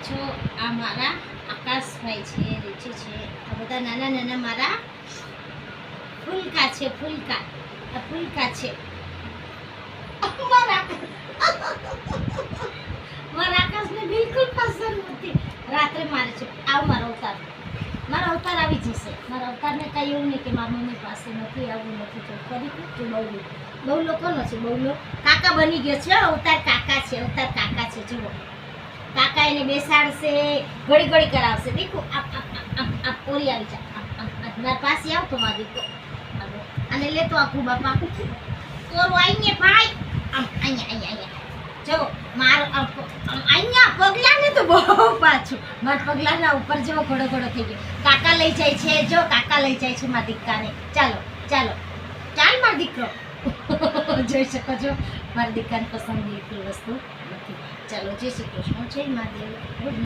છો? આ મારા આકાશભાઈ છે, રીચી છે, આ બધા નાના નાના મારા ફૂલકા છે. ફૂલકા આ ફૂલકા છે. મારા આકાશને બિલકુલ પસંદ નથી. રાત્રે મારે છે આવ મારો અવતાર આવી જશે. મારા અવતારને કઈ એવું નહીં કે મારા મમ્મી પાસે નથી આવું નથી તો ફરી બહુ લોકોનો છે. કાકા બની ગયો છે. અવતાર કાકા છે. જુઓ કાકા એને બેસાડશે, ઘડી કરાવશે. દેખો આ પોરી આવી જાય. મારા પાસે આવ તો મારી દીકરો અને લેતો આખું બાપા પોરું આઈને ભાઈ અહીંયા જો મારો અહીંયા પગલાને તો બહુ પાછું. મારા પગલાના ઉપર જેવો ઘોડો થઈ ગયો. કાકા લઈ જાય છે. જો કાકા લઈ જાય છે મારા દીકરાને. ચાલ મારો દીકરો. જોઈ શકો છો મારા દીકરાને પસંદ એટલી વસ્તુ નથી. ચાલો જય શ્રી કૃષ્ણ. જય મહાદેવ.